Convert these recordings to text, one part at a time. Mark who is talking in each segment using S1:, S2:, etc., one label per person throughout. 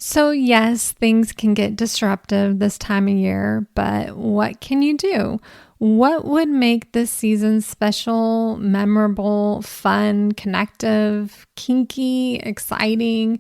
S1: So yes, things can get disruptive this time of year, but what can you do? What would make this season special, memorable, fun, connective, kinky, exciting?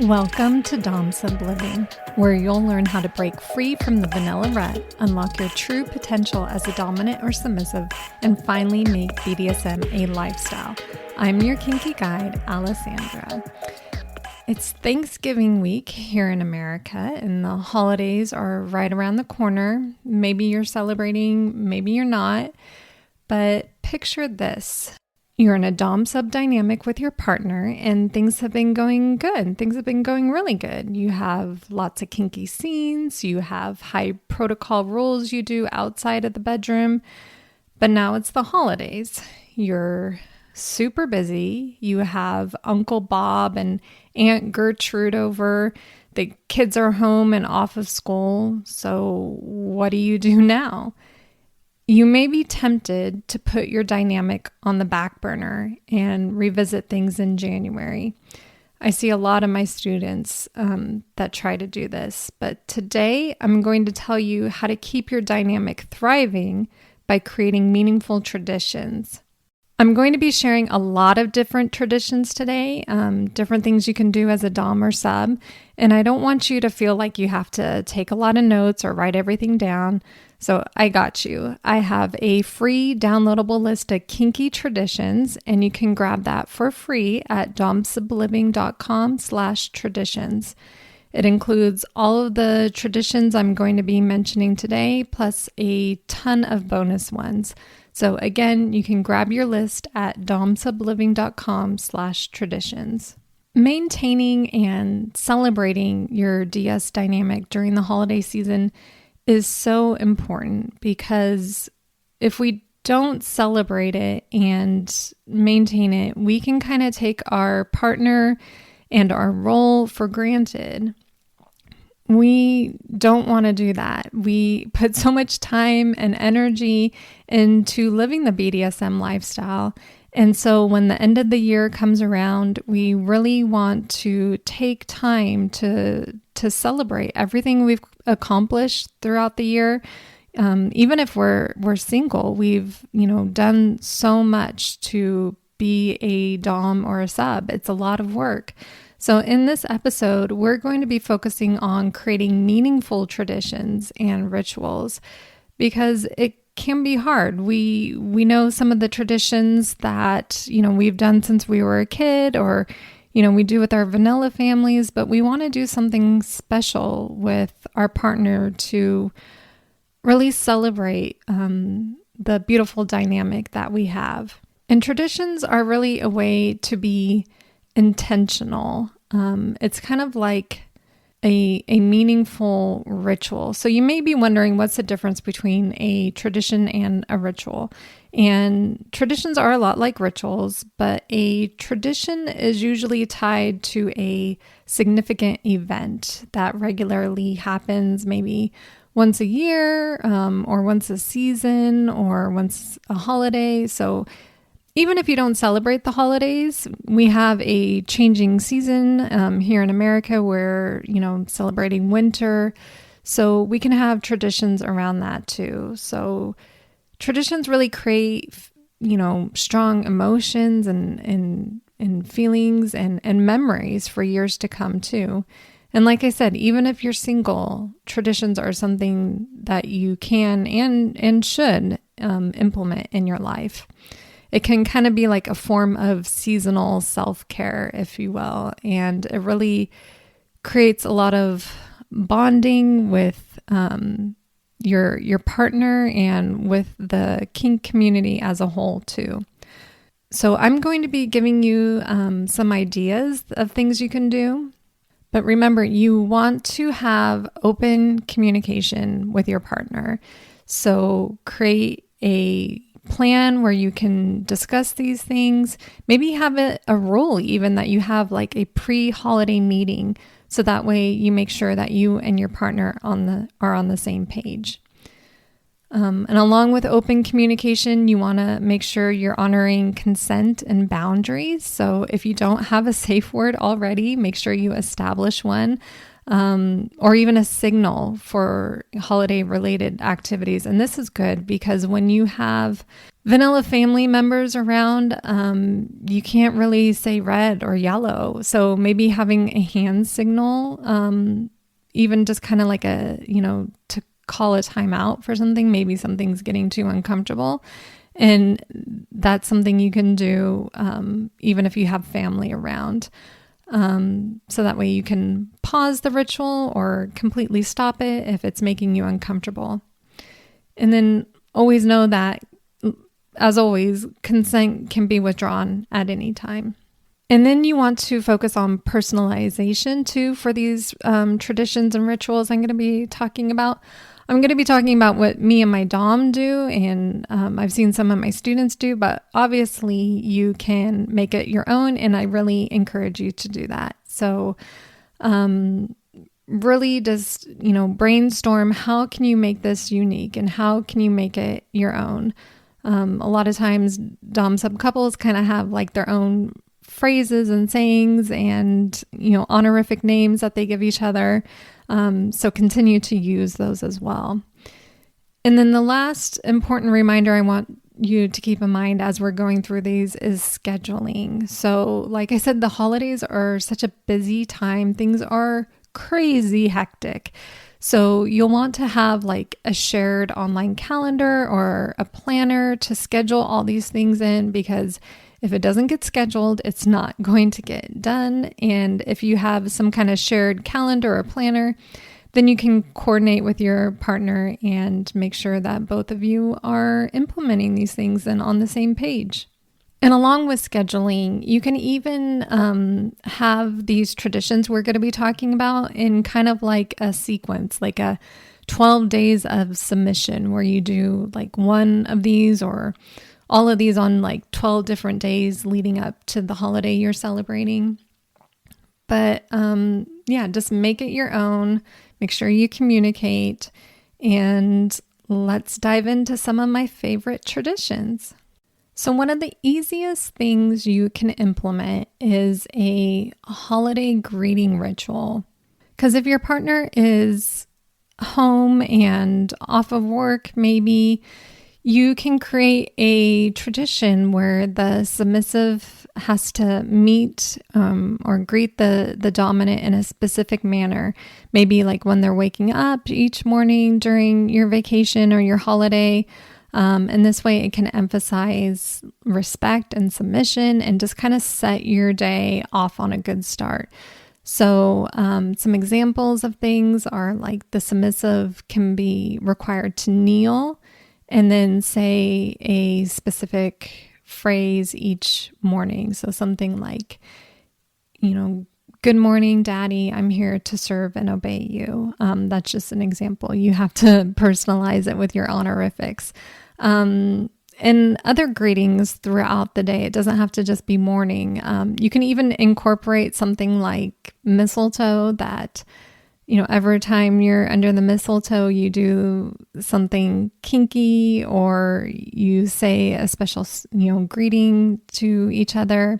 S1: Welcome to Dom Sub Living, where you'll learn how to break free from the vanilla rut, unlock your true potential as a dominant or submissive, and finally make BDSM a lifestyle. I'm your kinky guide, Alessandra. It's Thanksgiving week here in America, and the holidays are right around the corner. Maybe you're celebrating, maybe you're not, but picture this. You're in a dom-sub dynamic with your partner, and things have been going good. Things have been going really good. You have lots of kinky scenes. You have high protocol rules you do outside of the bedroom, but now it's the holidays. You're super busy. You have Uncle Bob and Aunt Gertrude over. The kids are home and off of school. So what do you do now? You may be tempted to put your dynamic on the back burner and revisit things in January. I see a lot of my students that try to do this, but today I'm going to tell you how to keep your dynamic thriving by creating meaningful traditions. I'm going to be sharing a lot of different traditions today, different things you can do as a dom or sub, and I don't want you to feel like you have to take a lot of notes or write everything down, so I got you. I have a free downloadable list of kinky traditions, and you can grab that for free at domsubliving.com/traditions. It includes all of the traditions I'm going to be mentioning today, plus a ton of bonus ones. So again, you can grab your list at domsubliving.com/traditions. Maintaining and celebrating your DS dynamic during the holiday season is so important, because if we don't celebrate it and maintain it, we can kind of take our partner and our role for granted. We don't want to do that. We put so much time and energy into living the BDSM lifestyle. And so when the end of the year comes around, we really want to take time to celebrate everything we've accomplished throughout the year. Even if we're single, we've, done so much to be a dom or a sub. It's a lot of work. So in this episode, we're going to be focusing on creating meaningful traditions and rituals, because it can be hard. We know some of the traditions that, we've done since we were a kid, or, we do with our vanilla families, but we want to do something special with our partner to really celebrate the beautiful dynamic that we have. And traditions are really a way to be intentional. It's kind of like a meaningful ritual. So you may be wondering, what's the difference between a tradition and a ritual? And traditions are a lot like rituals, but a tradition is usually tied to a significant event that regularly happens, maybe once a year, or once a season, or once a holiday. So even if you don't celebrate the holidays, we have a changing season here in America. We're, celebrating winter. So we can have traditions around that too. So traditions really create, strong emotions and feelings and memories for years to come too. And like I said, even if you're single, traditions are something that you can and should implement in your life. It can kind of be like a form of seasonal self-care, if you will. And it really creates a lot of bonding with your partner and with the kink community as a whole too. So I'm going to be giving you some ideas of things you can do. But remember, you want to have open communication with your partner. So create a plan where you can discuss these things. Maybe have a rule even that you have like a pre-holiday meeting, so that way you make sure that you and your partner are on the same page. And along with open communication, you want to make sure you're honoring consent and boundaries. So if you don't have a safe word already, make sure you establish one, or even a signal for holiday related activities. And this is good because when you have vanilla family members around, you can't really say red or yellow. So maybe having a hand signal, even just kind of like to call a timeout for something, maybe something's getting too uncomfortable. And that's something you can do even if you have family around. So that way you can pause the ritual or completely stop it if it's making you uncomfortable. And then always know that, as always, consent can be withdrawn at any time. And then you want to focus on personalization too for these traditions and rituals I'm going to be talking about. I'm going to be talking about what me and my dom do, and I've seen some of my students do, but obviously you can make it your own, and I really encourage you to do that. So really just, brainstorm, how can you make this unique and how can you make it your own? A lot of times dom-sub couples kind of have like their own phrases and sayings and, honorific names that they give each other. So continue to use those as well. And then the last important reminder I want you to keep in mind as we're going through these is scheduling. So like I said, the holidays are such a busy time. Things are crazy hectic. So you'll want to have like a shared online calendar or a planner to schedule all these things in, because if it doesn't get scheduled, it's not going to get done. And if you have some kind of shared calendar or planner, then you can coordinate with your partner and make sure that both of you are implementing these things and on the same page. And along with scheduling, you can even have these traditions we're going to be talking about in kind of like a sequence, like a 12 days of submission, where you do like one of these or all of these on like 12 different days leading up to the holiday you're celebrating. But just make it your own. Make sure you communicate, and let's dive into some of my favorite traditions. So one of the easiest things you can implement is a holiday greeting ritual. Because if your partner is home and off of work, maybe you can create a tradition where the submissive has to meet or greet the dominant in a specific manner. Maybe like when they're waking up each morning during your vacation or your holiday. And this way it can emphasize respect and submission and just kind of set your day off on a good start. So some examples of things are like the submissive can be required to kneel and then say a specific phrase each morning. So something like, good morning, Daddy. I'm here to serve and obey you. That's just an example. You have to personalize it with your honorifics. And other greetings throughout the day. It doesn't have to just be morning. You can even incorporate something like mistletoe that, every time you're under the mistletoe, you do something kinky or you say a special, greeting to each other.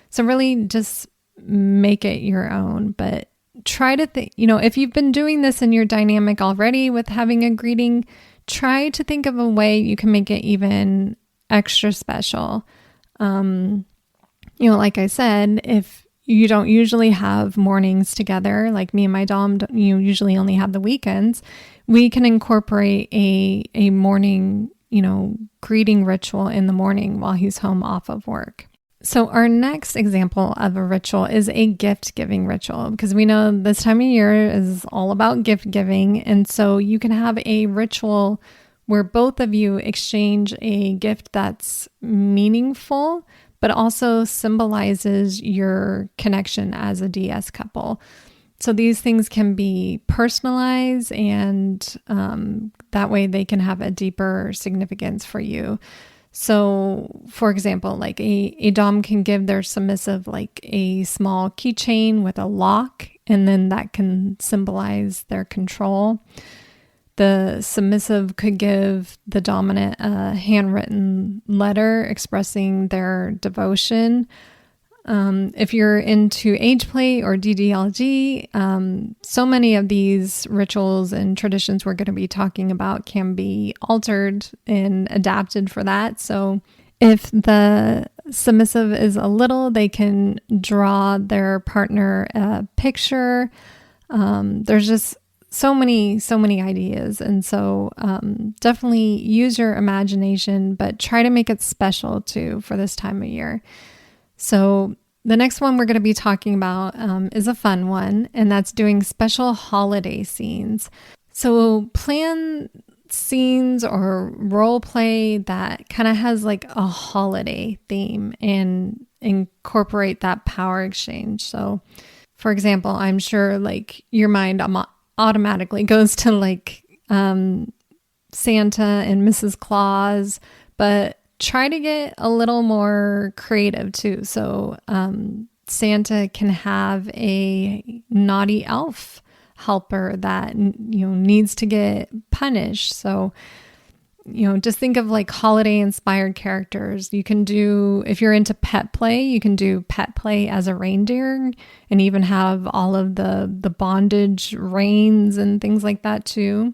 S1: So really just make it your own, but try to think, if you've been doing this in your dynamic already with having a greeting, try to think of a way you can make it even extra special. Like I said, if you don't usually have mornings together, like me and my dom, usually only have the weekends, we can incorporate a morning, greeting ritual in the morning while he's home off of work. So our next example of a ritual is a gift giving ritual, because we know this time of year is all about gift giving. And so you can have a ritual where both of you exchange a gift that's meaningful, but also symbolizes your connection as a DS couple. So these things can be personalized, and that way they can have a deeper significance for you. So, for example, like a dom can give their submissive like a small keychain with a lock, and then that can symbolize their control. The submissive could give the dominant a handwritten letter expressing their devotion. If you're into age play or DDLG, so many of these rituals and traditions we're going to be talking about can be altered and adapted for that. So if the submissive is a little, they can draw their partner a picture. There's just so many ideas. And so definitely use your imagination, but try to make it special too for this time of year. So the next one we're going to be talking about is a fun one, and that's doing special holiday scenes. So plan scenes or role play that kind of has like a holiday theme and incorporate that power exchange. So for example, I'm sure like your mind automatically goes to like Santa and Mrs. Claus, but try to get a little more creative too. So Santa can have a naughty elf helper that needs to get punished. So just think of like holiday inspired characters. You can do, if you're into pet play, you can do pet play as a reindeer and even have all of the bondage reins and things like that too.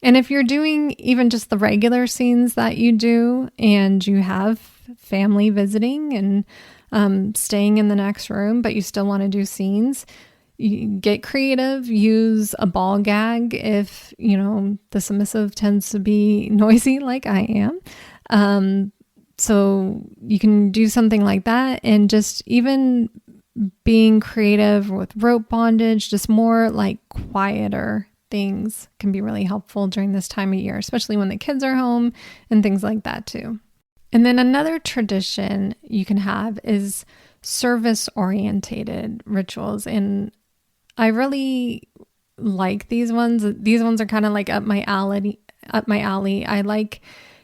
S1: And if you're doing even just the regular scenes that you do and you have family visiting and staying in the next room, but you still want to do scenes, you get creative, use a ball gag if, the submissive tends to be noisy like I am. So you can do something like that, and just even being creative with rope bondage, just more like quieter things can be really helpful during this time of year, especially when the kids are home and things like that too. And then another tradition you can have is service-orientated rituals. And I really like these ones. These ones are kind of like up my alley. I like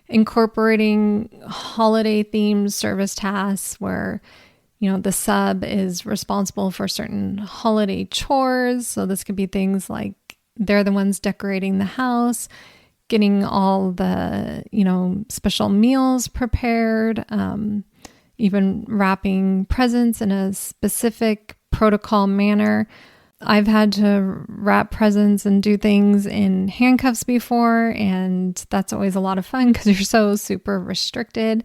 S1: incorporating holiday themed service tasks where the sub is responsible for certain holiday chores. So this could be things like they're the ones decorating the house, getting all the, special meals prepared, even wrapping presents in a specific protocol manner. I've had to wrap presents and do things in handcuffs before, and that's always a lot of fun because you're so super restricted.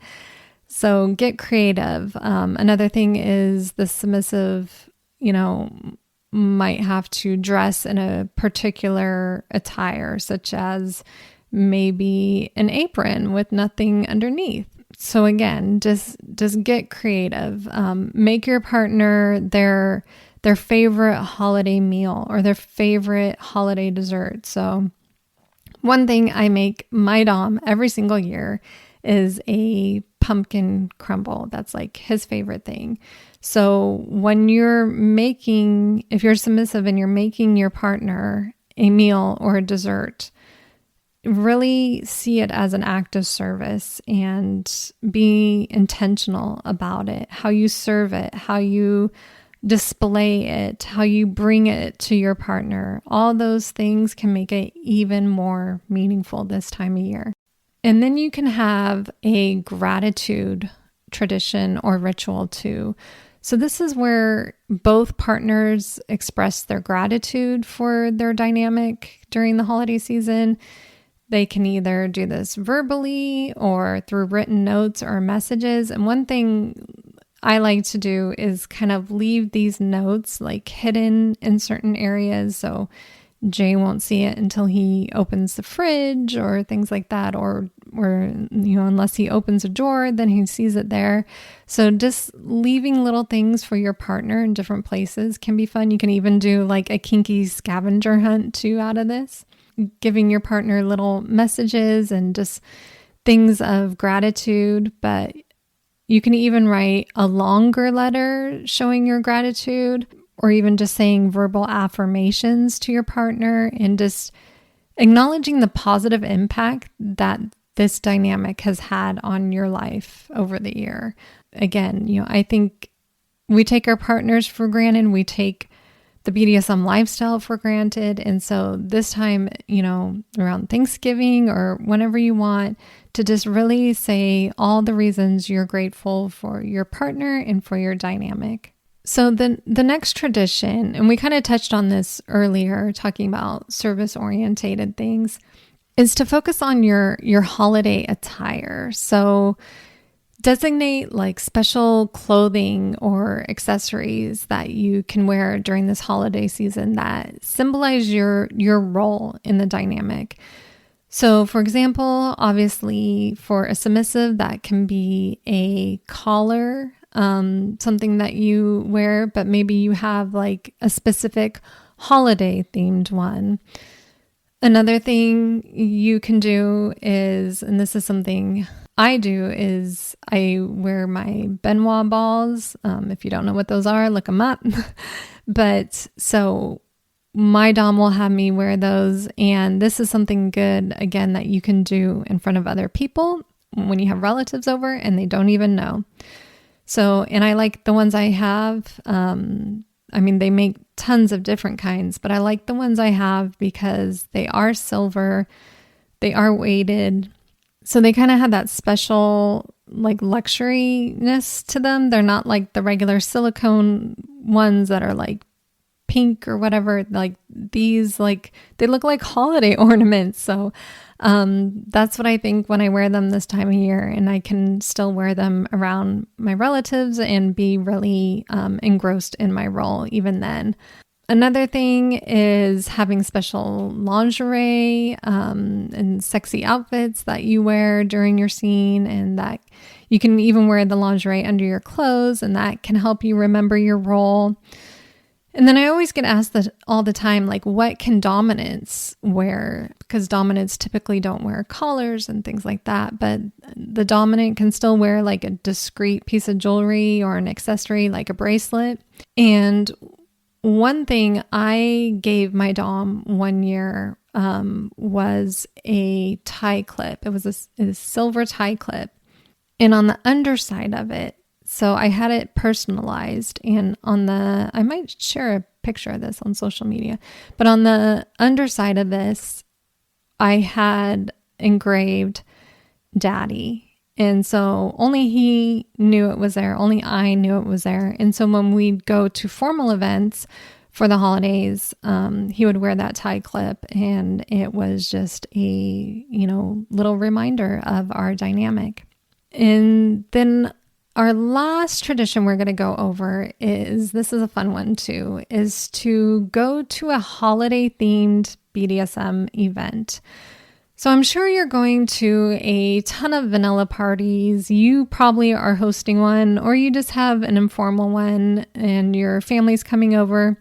S1: So get creative. Another thing is the submissive, might have to dress in a particular attire, such as maybe an apron with nothing underneath. So again, just get creative. Make your partner their favorite holiday meal or their favorite holiday dessert. So one thing I make my dom every single year is a pumpkin crumble. That's like his favorite thing. So when if you're submissive and you're making your partner a meal or a dessert, really see it as an act of service and be intentional about it, how you serve it, how you display it, how you bring it to your partner. All those things can make it even more meaningful this time of year. And then you can have a gratitude tradition or ritual too. So this is where both partners express their gratitude for their dynamic during the holiday season. They can either do this verbally or through written notes or messages. And one thing I like to do is kind of leave these notes like hidden in certain areas. So Jay won't see it until he opens the fridge or things like that, or unless he opens a drawer, then he sees it there. So just leaving little things for your partner in different places can be fun. You can even do like a kinky scavenger hunt too out of this, giving your partner little messages and just things of gratitude. But you can even write a longer letter showing your gratitude, or even just saying verbal affirmations to your partner and just acknowledging the positive impact that this dynamic has had on your life over the year. Again, I think we take our partners for granted. We take the BDSM lifestyle for granted. And so this time, around Thanksgiving or whenever you want, to just really say all the reasons you're grateful for your partner and for your dynamic. So the next tradition, and we kind of touched on this earlier, talking about service-orientated things, is to focus on your holiday attire. So designate like special clothing or accessories that you can wear during this holiday season that symbolize your role in the dynamic. So for example, obviously for a submissive, that can be a collar, something that you wear, but maybe you have like a specific holiday themed one. Another thing you can do is, and this is something I do, is I wear my Benoit balls. If you don't know what those are, look them up. But so my dom will have me wear those. And this is something good, again, that you can do in front of other people when you have relatives over and they don't even know. So, and I like the ones I have. They make tons of different kinds, but I like the ones I have because they are silver, they are weighted. So they kind of have that special like luxuriness to them. They're not like the regular silicone ones that are like pink or whatever. Like these, like they look like holiday ornaments. So that's what I think when I wear them this time of year, and I can still wear them around my relatives and be really engrossed in my role even then. Another thing is having special lingerie and sexy outfits that you wear during your scene, and that you can even wear the lingerie under your clothes, and that can help you remember your role. And then I always get asked that all the time, like, what can dominants wear? Because dominants typically don't wear collars and things like that, but the dominant can still wear like a discreet piece of jewelry or an accessory like a bracelet. And one thing I gave my dom one year was a tie clip. It was a silver tie clip. And on the underside of it, so I had it personalized, and I might share a picture of this on social media, but on the underside of this, I had engraved Daddy. And so only he knew it was there. Only I knew it was there. And so when we'd go to formal events for the holidays, he would wear that tie clip, and it was just a, little reminder of our dynamic. And then our last tradition we're going to go over this is a fun one too, is to go to a holiday themed BDSM event. So I'm sure you're going to a ton of vanilla parties. You probably are hosting one, or you just have an informal one and your family's coming over.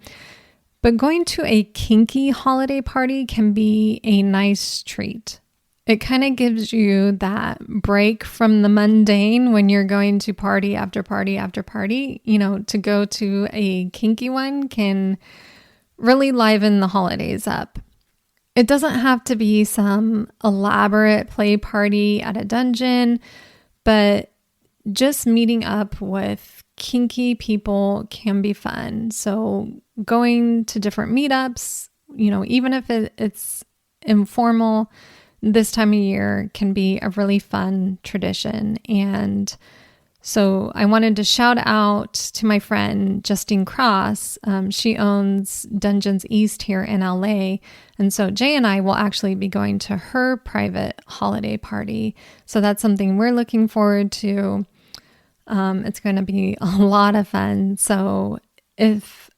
S1: But going to a kinky holiday party can be a nice treat. It kind of gives you that break from the mundane when you're going to party after party after party. To go to a kinky one can really liven the holidays up. It doesn't have to be some elaborate play party at a dungeon, but just meeting up with kinky people can be fun. So going to different meetups, even if it's informal, this time of year can be a really fun tradition. And so I wanted to shout out to my friend, Justine Cross. She owns Dungeons East here in LA. And so Jay and I will actually be going to her private holiday party. So that's something we're looking forward to. It's going to be a lot of fun. So if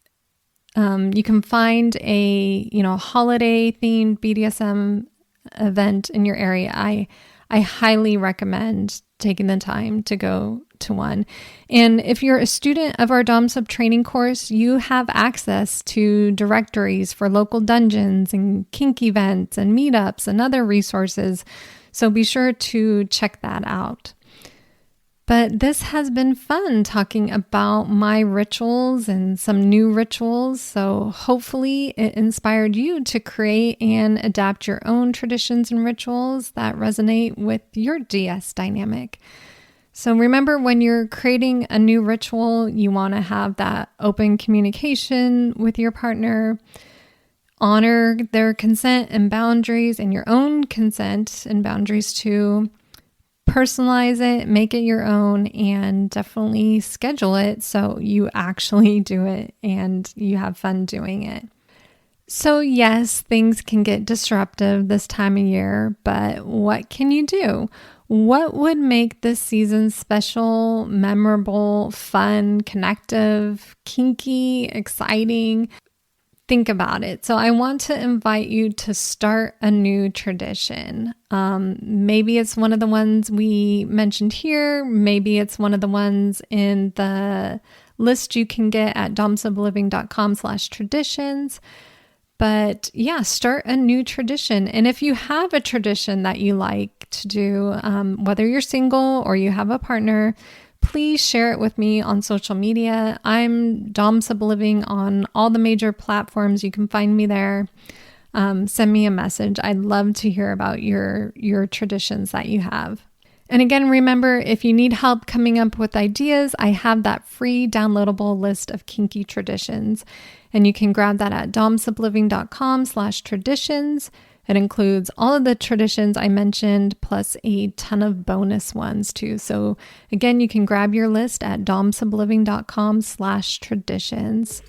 S1: you can find a, holiday themed BDSM event in your area, I highly recommend taking the time to go to one. And if you're a student of our Dom Sub training course, you have access to directories for local dungeons and kink events and meetups and other resources. So be sure to check that out. But this has been fun talking about my rituals and some new rituals. So hopefully it inspired you to create and adapt your own traditions and rituals that resonate with your DS dynamic. So remember, when you're creating a new ritual, you want to have that open communication with your partner. Honor their consent and boundaries and your own consent and boundaries too. Personalize it, make it your own, and definitely schedule it so you actually do it and you have fun doing it. So yes, things can get disruptive this time of year, but what can you do? What would make this season special, memorable, fun, connective, kinky, exciting? Think about it. So I want to invite you to start a new tradition. Maybe it's one of the ones we mentioned here. Maybe it's one of the ones in the list you can get at domsubliving.com/traditions. But yeah, start a new tradition. And if you have a tradition that you like to do, whether you're single or you have a partner, please share it with me on social media. I'm domsubliving on all the major platforms. You can find me there. Send me a message. I'd love to hear about your traditions that you have. And again, remember, if you need help coming up with ideas, I have that free downloadable list of kinky traditions. And you can grab that at domsubliving.com/traditions. It includes all of the traditions I mentioned, plus a ton of bonus ones too. So again, you can grab your list at domsubliving.com/traditions.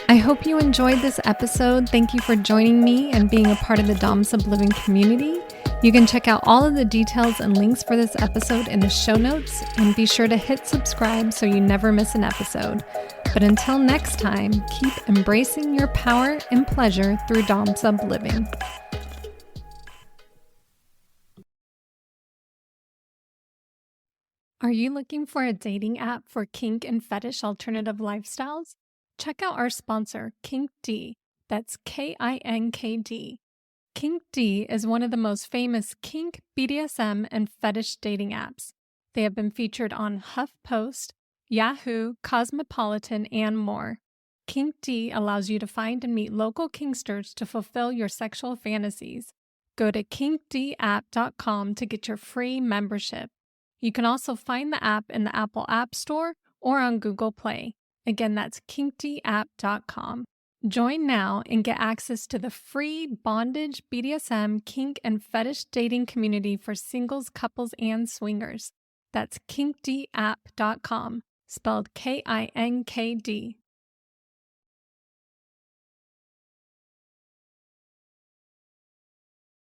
S1: I hope you enjoyed this episode. Thank you for joining me and being a part of the Dom Sub Living community. You can check out all of the details and links for this episode in the show notes, and be sure to hit subscribe so you never miss an episode. But until next time, keep embracing your power and pleasure through Dom Sub Living. Are you looking for a dating app for kink and fetish alternative lifestyles? Check out our sponsor, KinkD. That's KINKD. KinkD is one of the most famous kink, BDSM, and fetish dating apps. They have been featured on HuffPost, Yahoo, Cosmopolitan, and more. KinkD allows you to find and meet local kinksters to fulfill your sexual fantasies. Go to kinkdapp.com to get your free membership. You can also find the app in the Apple App Store or on Google Play. Again, that's kinkdapp.com. Join now and get access to the free bondage, BDSM, kink, and fetish dating community for singles, couples, and swingers. That's kinkdapp.com, spelled KINKD.